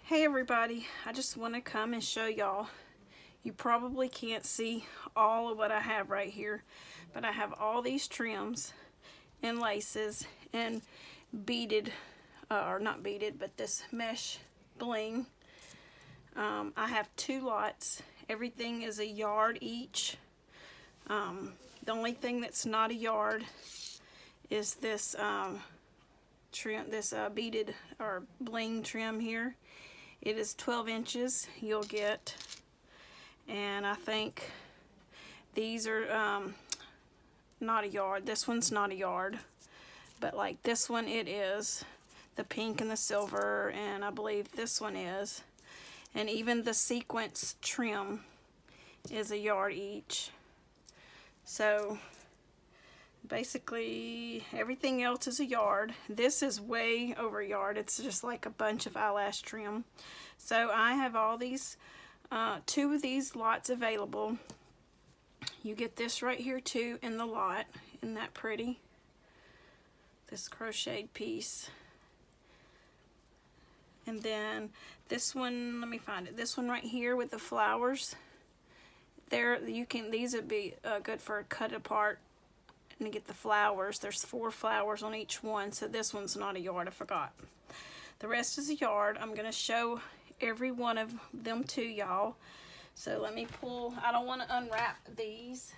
Hey everybody, I just want to come and show y'all. You probably can't see all of what I have right here, but I have all these trims and laces and beaded, or not beaded, but this mesh bling. I have two lots. Everything is a yard each. The only thing that's not a yard is this trim, this beaded or bling trim here. It is 12 inches you'll get, and I think these are not a yard. This one's not a yard, but like this one it is, the pink and the silver, and I believe this one is, and even the sequence trim is a yard each. So basically everything else is a yard. This is way over a yard. It's just like a bunch of eyelash trim. So I have all these, two of these lots available. You get this right here too in the lot. Isn't that pretty? This crocheted piece. And then this one, let me find it. This one right here with the flowers. There, you can, these would be good for a cut apart and to get the flowers. There's 4 flowers on each one, so this one's not a yard, I forgot. The rest is a yard. I'm gonna show every one of them to y'all. So let me pull, I don't want to unwrap these.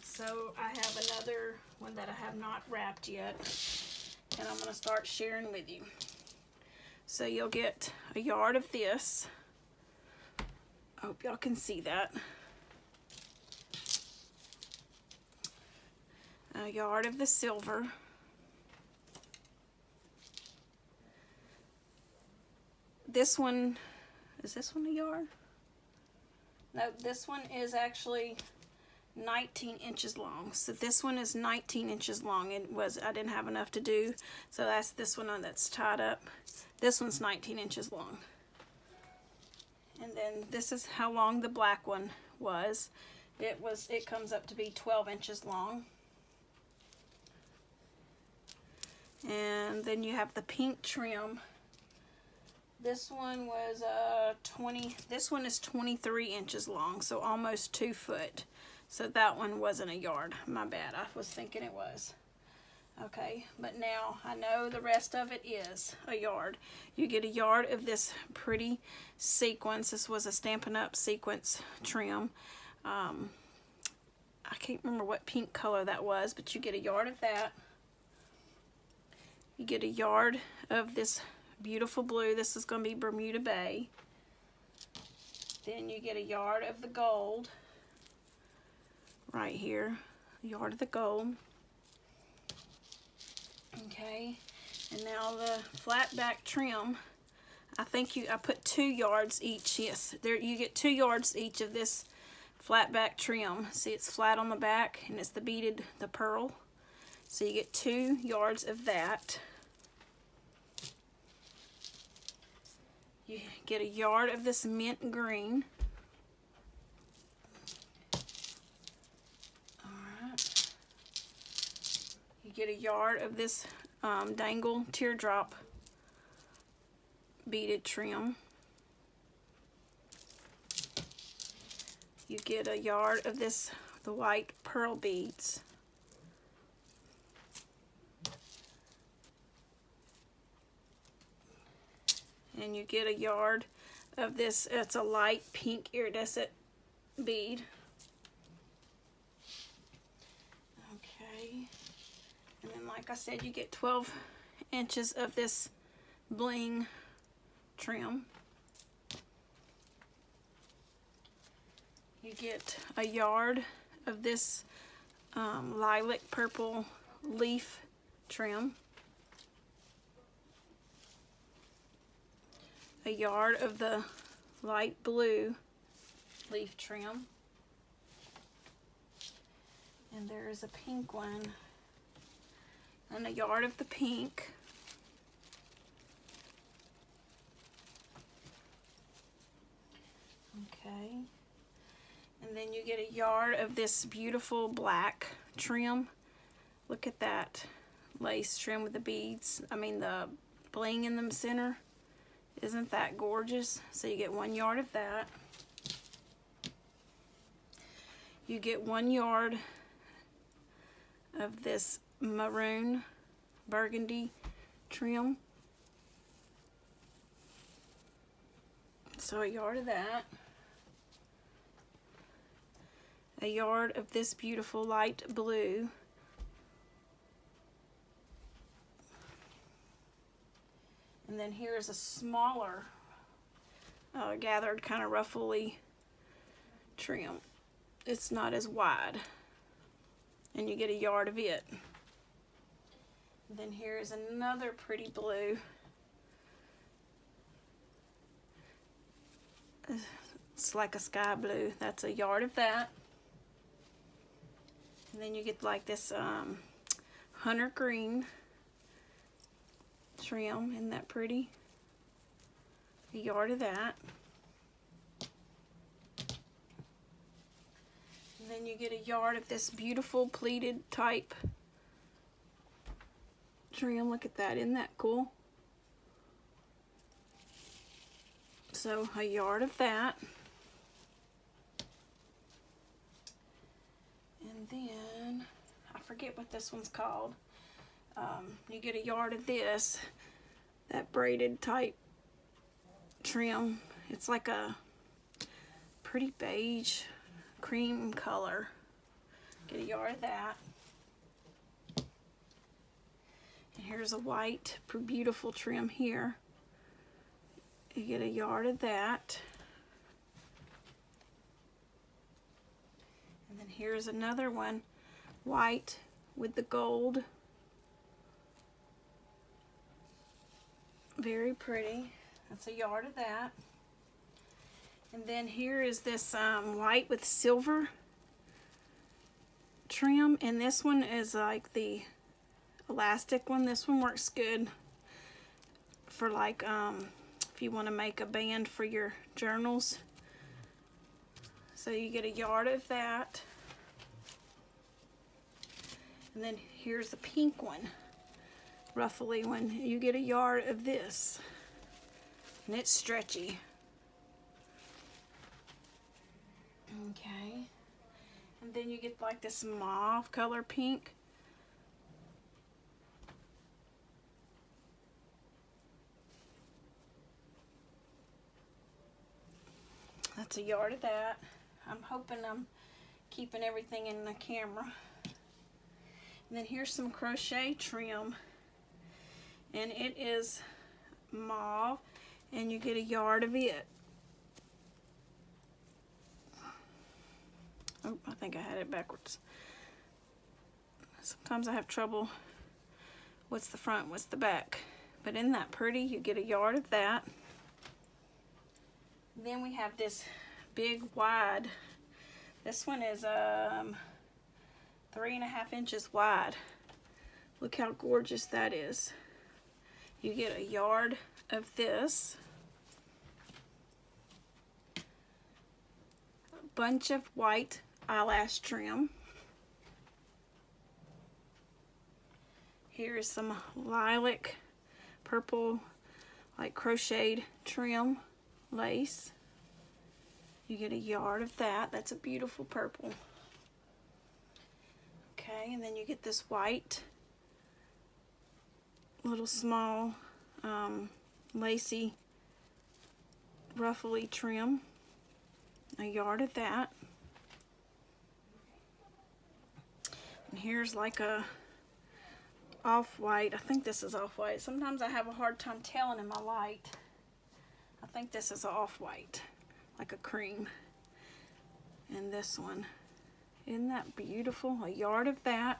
So I have another one that I have not wrapped yet, and I'm gonna start sharing with you. So you'll get a yard of this. I hope y'all can see that. A yard of the silver. This one, is this one a yard? No, this one is actually 19 inches long. So this one is 19 inches long. It was, I didn't have enough to do, so that's this one that's tied up. This one's 19 inches long. And then this is how long the black one was. It comes up to be 12 inches long. And then you have the pink trim. This one was this one is 23 inches long, so almost 2 foot. So that one wasn't a yard. My bad. I was thinking it was. Okay, but now I know the rest of it is a yard. You get a yard of this pretty sequence. This was a Stampin' Up! Sequence trim. I can't remember what pink color that was, but you get a yard of that. You get a yard of this beautiful blue. This is going to be Bermuda Bay. Then you get a yard of the gold right here. A yard of the gold. Okay, and now the flat back trim. I think I put 2 yards each. Yes, there you get 2 yards each of this flat back trim. See, it's flat on the back and it's the beaded, the pearl. So you get 2 yards of that. You get a yard of this mint green. Alright. You get a yard of this dangle teardrop beaded trim. You get a yard of this, the white pearl beads. And you get a yard of this, it's a light pink iridescent bead. Okay. And then like I said, you get 12 inches of this bling trim. You get a yard of this lilac purple leaf trim. A yard of the light blue leaf trim. And there is a pink one. And a yard of the pink. Okay. And then you get a yard of this beautiful black trim. Look at that lace trim with the beads. I mean the bling in the center. Isn't that gorgeous? So you get 1 yard of that. You get 1 yard of this maroon burgundy trim. So a yard of that. A yard of this beautiful light blue. And then here's a smaller gathered kind of ruffly trim. It's not as wide. And you get a yard of it. And then here's another pretty blue. It's like a sky blue. That's a yard of that. And then you get like this hunter green trim. Isn't that pretty? A yard of that. And then you get a yard of this beautiful pleated type trim. Look at that. Isn't that cool? So a yard of that. And then I forget what this one's called. You get a yard of this, that braided type trim. It's like a pretty beige cream color. Get a yard of that. And here's a white, beautiful trim here. You get a yard of that. And then here's another one, white with the gold. Very pretty. That's a yard of that. And then here is this white with silver trim, and this one is like the elastic one. This one works good for like if you want to make a band for your journals. So you get a yard of that. And then here's the pink one, ruffly one. You get a yard of this, and it's stretchy. Okay. And then you get like this mauve color pink. That's a yard of that. I'm hoping I'm keeping everything in the camera. And then here's some crochet trim. And it is mauve, and you get a yard of it. Oh, I think I had it backwards. Sometimes I have trouble. What's the front, what's the back? But isn't that pretty? You get a yard of that. Then we have this big wide. This one is 3.5 inches wide. Look how gorgeous that is. You get a yard of this. A bunch of white eyelash trim. Here is some lilac purple like crocheted trim lace. You get a yard of that. That's a beautiful purple. Okay, and then you get this white little small lacy ruffly trim. A yard of that. And here's like a off-white. I think this is off-white. Sometimes I have a hard time telling in my light. I think this is off-white, like a cream. And this one, isn't that beautiful? A yard of that.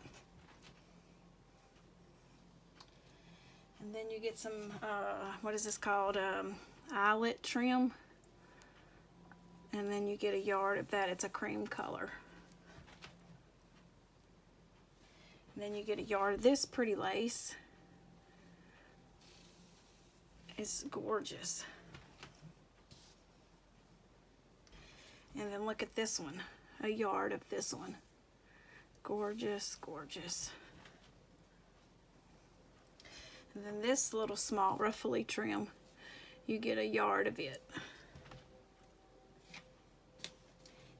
And then you get some, what is this called? Eyelet trim. And then you get a yard of that. It's a cream color. And then you get a yard of this pretty lace. It's gorgeous. And then look at this one. A yard of this one. Gorgeous, gorgeous. And then this little small ruffly trim. you get a yard of it.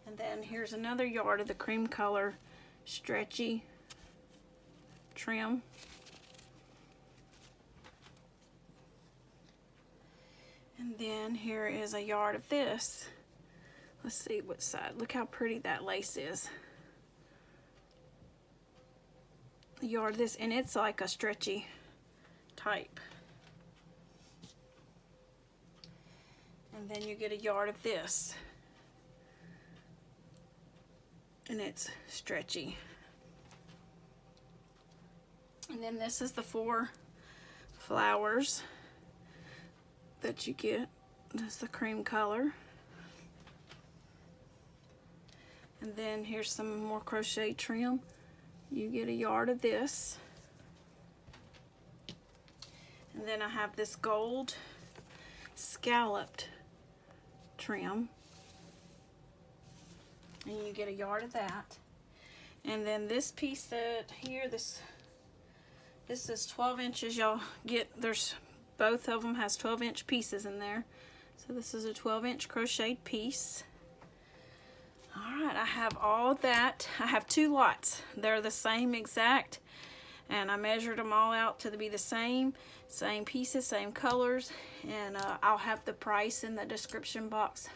And then here's another yard of the cream color stretchy trim. And then here is a yard of this. Let's see what side. Look how pretty that lace is. A yard of this, and it's like a stretchy type. And then you get a yard of this, and it's stretchy. And then this is the 4 flowers that you get. That's the cream color. And then here's some more crochet trim. You get a yard of this. And then I have this gold scalloped trim, and you get a yard of that. And then this piece that here, this is 12 inches. Y'all get, there's both of them has 12-inch pieces in there. So this is a 12-inch crocheted piece. All right, I have all that. I have 2 lots. They're the same exact, and I measured them all out to be the same pieces, same colors, and I'll have the price in the description box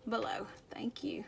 below. Thank you.